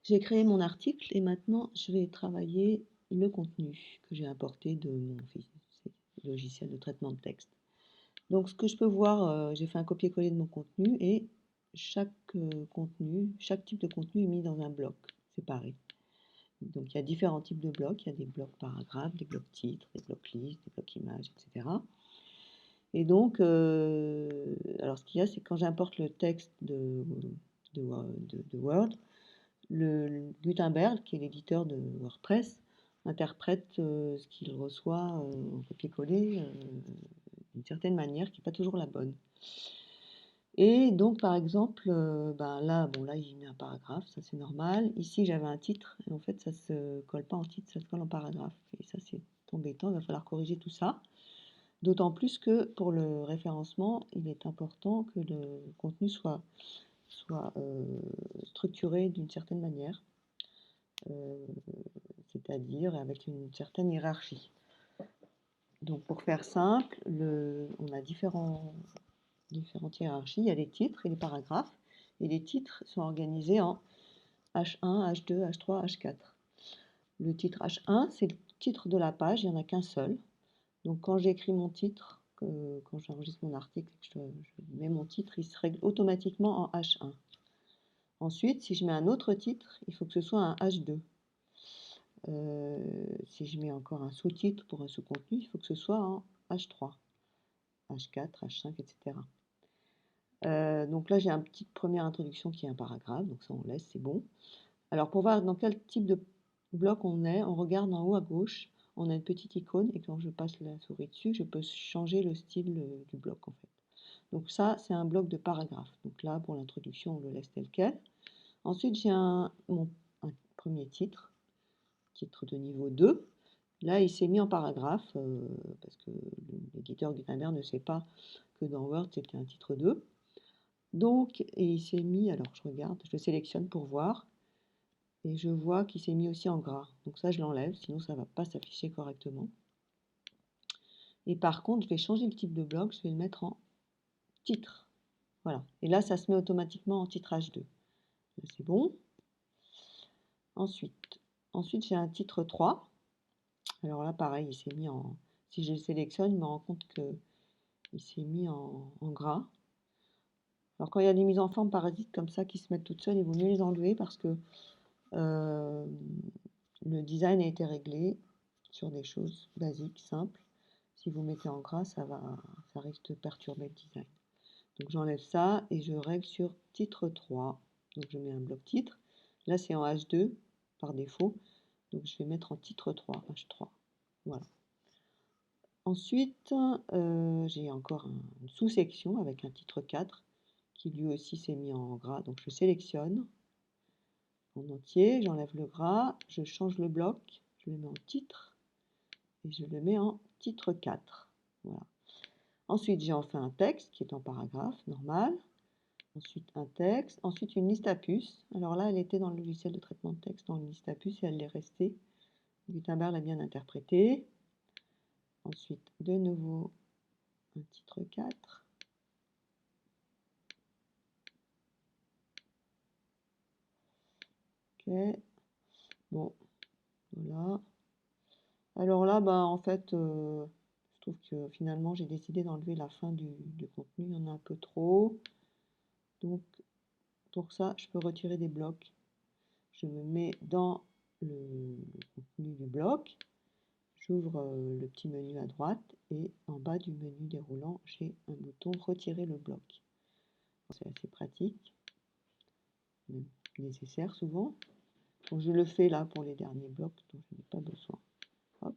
J'ai créé mon article et maintenant je vais travailler le contenu que j'ai importé de mon logiciel de traitement de texte. Donc ce que je peux voir, j'ai fait un copier-coller de mon contenu et chaque contenu, chaque type de contenu est mis dans un bloc séparé. Donc il y a différents types de blocs, il y a des blocs paragraphes, des blocs titres, des blocs listes, des blocs images, etc. Et donc, alors ce qu'il y a, c'est que quand j'importe le texte de Word, le Gutenberg, qui est l'éditeur de WordPress, interprète ce qu'il reçoit en copier-coller d'une certaine manière qui n'est pas toujours la bonne. Et donc, par exemple, là, bon, là, il met un paragraphe, ça c'est normal. Ici, j'avais un titre, et en fait, ça se colle pas en titre, ça se colle en paragraphe. Et ça, c'est embêtant, il va falloir corriger tout ça. D'autant plus que pour le référencement, il est important que le contenu soit structuré d'une certaine manière, c'est-à-dire avec une certaine hiérarchie. Donc pour faire simple, on a différentes hiérarchies. Il y a les titres et les paragraphes. Et les titres sont organisés en H1, H2, H3, H4. Le titre H1, c'est le titre de la page, il n'y en a qu'un seul. Donc quand j'écris mon titre, quand j'enregistre mon article, je mets mon titre, il se règle automatiquement en H1. Ensuite, si je mets un autre titre, il faut que ce soit un H2. Si je mets encore un sous-titre pour un sous-contenu, il faut que ce soit en H3, H4, H5, etc. Donc là, j'ai une petite première introduction qui est un paragraphe, donc ça on laisse, c'est bon. Alors pour voir dans quel type de bloc on est, on regarde en haut à gauche, on a une petite icône et quand je passe la souris dessus, je peux changer le style du bloc en fait. Donc ça, c'est un bloc de paragraphe. Donc là, pour l'introduction, on le laisse tel quel. Ensuite, j'ai un premier titre de niveau 2. Là, il s'est mis en paragraphe parce que l'éditeur Gutenberg ne sait pas que dans Word, c'était un titre 2. Donc, et il s'est mis, alors je regarde, je le sélectionne pour voir, et je vois qu'il s'est mis aussi en gras. Donc ça, je l'enlève, sinon ça ne va pas s'afficher correctement. Et par contre, je vais changer le type de bloc, je vais le mettre en titre. Voilà. Et là, ça se met automatiquement en titre H2. Là, c'est bon. Ensuite j'ai un titre 3. Alors là, pareil, il s'est mis en... Si je le sélectionne, je me rends compte qu'il s'est mis en gras. Alors quand il y a des mises en forme parasites comme ça qui se mettent toutes seules, il vaut mieux les enlever parce que le design a été réglé sur des choses basiques, simples. Si vous mettez en gras, ça risque de perturber le design. Donc j'enlève ça et je règle sur titre 3. Donc je mets un bloc titre. Là c'est en H2 par défaut. Donc je vais mettre en titre 3, H3. Voilà. Ensuite, j'ai encore une sous-section avec un titre 4 qui lui aussi s'est mis en gras. Donc je sélectionne en entier, j'enlève le gras, je change le bloc, je le mets en titre et je le mets en titre 4. Voilà. Ensuite, j'ai enfin un texte qui est en paragraphe, normal. Ensuite, un texte. Ensuite, une liste à puces. Alors là, elle était dans le logiciel de traitement de texte, dans une liste à puces, et elle est restée. Gutenberg l'a bien interprétée. Ensuite, de nouveau, un titre 4. Ok. Bon, voilà. Alors là, en fait, je trouve que finalement, j'ai décidé d'enlever la fin du contenu. Il y en a un peu trop. Donc, pour ça, je peux retirer des blocs. Je me mets dans le contenu du bloc. J'ouvre le petit menu à droite et en bas du menu déroulant, j'ai un bouton retirer le bloc. C'est assez pratique, même nécessaire souvent. Donc je le fais là pour les derniers blocs dont je n'ai pas besoin. Hop.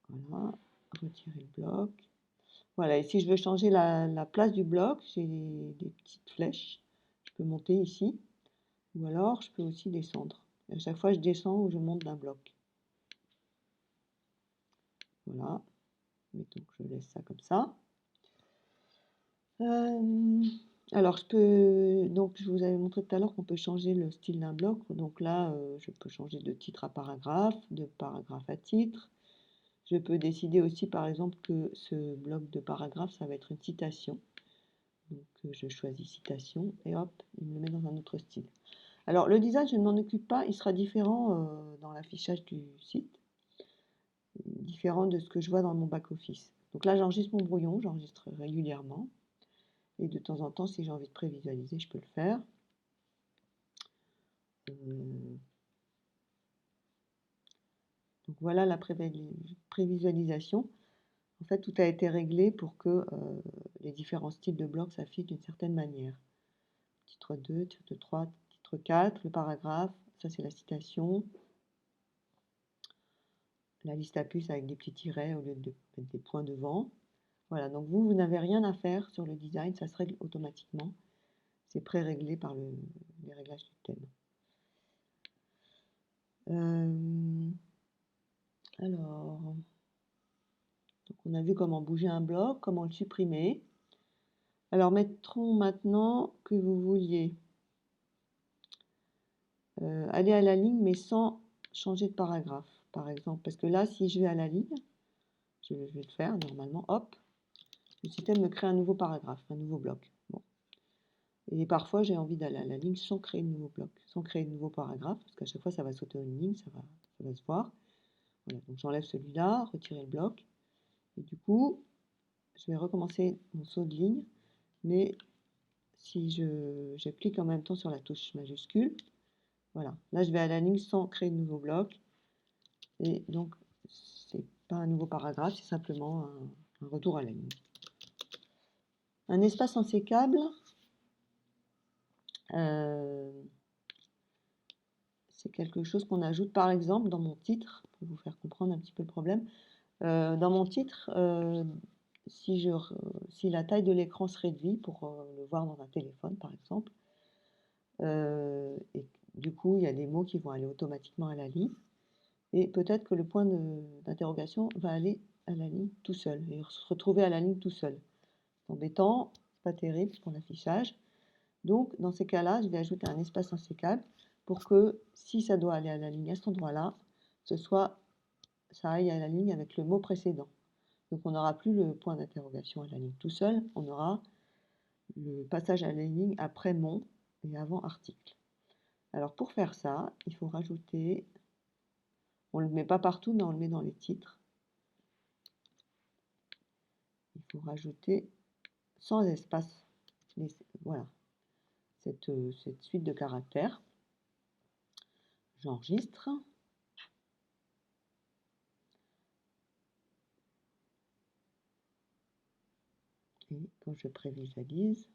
Voilà, retirer le bloc. Voilà, et si je veux changer la place du bloc, j'ai des petites flèches. Je peux monter ici, ou alors je peux aussi descendre. Et à chaque fois, je descends ou je monte d'un bloc. Voilà, mettons que je laisse ça comme ça. Alors, donc je vous avais montré tout à l'heure qu'on peut changer le style d'un bloc. Donc là, je peux changer de titre à paragraphe, de paragraphe à titre. Je peux décider aussi, par exemple, que ce bloc de paragraphe, ça va être une citation. Donc je choisis citation et hop, il me le met dans un autre style. Alors le design, je ne m'en occupe pas, il sera différent dans l'affichage du site, différent de ce que je vois dans mon back-office. Donc là, j'enregistre mon brouillon, j'enregistre régulièrement. Et de temps en temps, si j'ai envie de prévisualiser, je peux le faire. Donc voilà la prévisualisation. En fait, tout a été réglé pour que les différents styles de blocs s'affichent d'une certaine manière. Titre 2, titre 3, titre 4, le paragraphe, ça c'est la citation. La liste à puces avec des petits tirets au lieu de mettre des points devant. Voilà, donc vous n'avez rien à faire sur le design, ça se règle automatiquement. C'est pré-réglé par les réglages du thème. Alors, donc on a vu comment bouger un bloc, comment le supprimer. Alors, mettrons maintenant que vous vouliez aller à la ligne, mais sans changer de paragraphe, par exemple. Parce que là, si je vais à la ligne, je vais le faire normalement, hop, le système me crée un nouveau paragraphe, un nouveau bloc. Bon. Et parfois, j'ai envie d'aller à la ligne sans créer de nouveau bloc, sans créer de nouveau paragraphe, parce qu'à chaque fois, ça va sauter une ligne, ça va se voir. Voilà, donc j'enlève celui-là, retirer le bloc. Et du coup, je vais recommencer mon saut de ligne, mais si je clique en même temps sur la touche majuscule, voilà, là je vais à la ligne sans créer de nouveau bloc, et donc c'est pas un nouveau paragraphe, c'est simplement un retour à la ligne. Un espace ensécable, c'est quelque chose qu'on ajoute par exemple dans mon titre, pour vous faire comprendre un petit peu le problème. Dans mon titre, si la taille de l'écran se réduit pour le voir dans un téléphone par exemple, et du coup il y a des mots qui vont aller automatiquement à la ligne, et peut-être que le point d'interrogation va aller à la ligne tout seul, et se retrouver à la ligne tout seul. C'est embêtant, c'est pas terrible pour l'affichage. Donc dans ces cas-là, je vais ajouter un espace insécable pour que si ça doit aller à la ligne à cet endroit-là, ça aille à la ligne avec le mot précédent. Donc on n'aura plus le point d'interrogation à la ligne tout seul, on aura le passage à la ligne après mon et avant article. Alors pour faire ça, il faut rajouter, on ne le met pas partout, mais on le met dans les titres. Il faut rajouter sans espace, voilà, cette suite de caractères. J'enregistre. Et quand je prévisualise,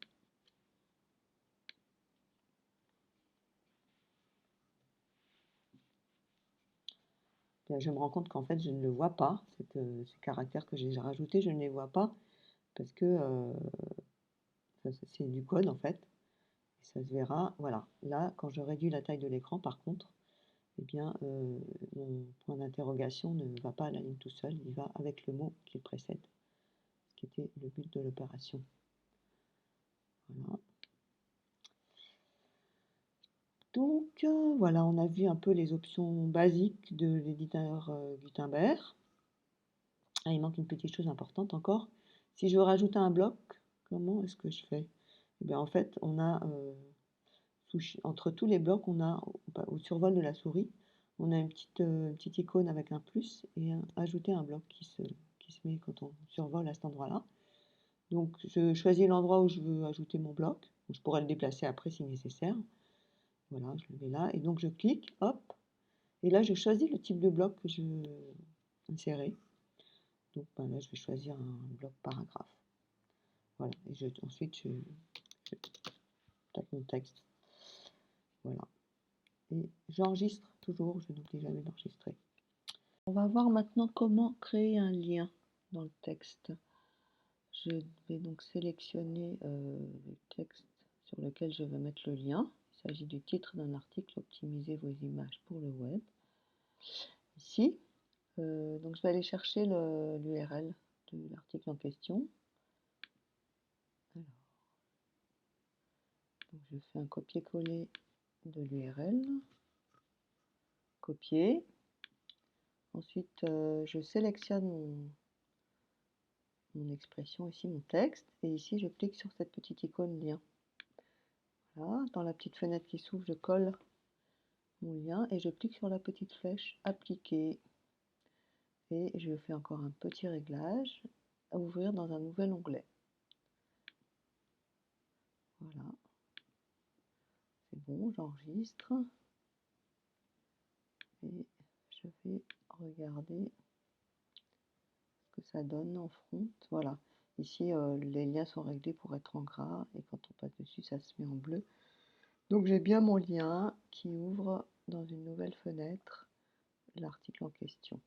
je me rends compte qu'en fait, je ne le vois pas. Ces caractères que j'ai rajoutés, je ne les vois pas parce que c'est du code en fait. Et ça se verra. Voilà. Là, quand je réduis la taille de l'écran, par contre, eh bien, mon point d'interrogation ne va pas à la ligne tout seul, il va avec le mot qui le précède, ce qui était le but de l'opération. Voilà. Donc, voilà, on a vu un peu les options basiques de l'éditeur Gutenberg. Ah, il manque une petite chose importante encore. Si je veux rajouter un bloc, comment est-ce que je fais? Eh bien, en fait, on a entre tous les blocs, on a au survol de la souris, on a une petite icône avec un plus et ajouter un bloc qui se met quand on survole à cet endroit-là. Donc, je choisis l'endroit où je veux ajouter mon bloc. Je pourrais le déplacer après si nécessaire. Voilà, je le mets là. Et donc, je clique, hop. Et là, je choisis le type de bloc que je veux insérer. Donc là, je vais choisir un bloc paragraphe. Voilà, et ensuite, je tape mon texte. Voilà. Et j'enregistre toujours, je n'oublie jamais d'enregistrer. On va voir maintenant comment créer un lien dans le texte. Je vais donc sélectionner le texte sur lequel je vais mettre le lien. Il s'agit du titre d'un article, optimiser vos images pour le web. Ici, donc je vais aller chercher l'URL de l'article en question. Alors, donc je fais un copier-coller de l'URL, copier. Ensuite, je sélectionne mon expression ici, mon texte, et ici je clique sur cette petite icône lien. Voilà, dans la petite fenêtre qui s'ouvre, je colle mon lien et je clique sur la petite flèche appliquer. Et je fais encore un petit réglage à ouvrir dans un nouvel onglet. Voilà, c'est bon, j'enregistre et je vais regarder ce que ça donne en front. Voilà, ici les liens sont réglés pour être en gras et quand on passe dessus, ça se met en bleu. Donc j'ai bien mon lien qui ouvre dans une nouvelle fenêtre l'article en question.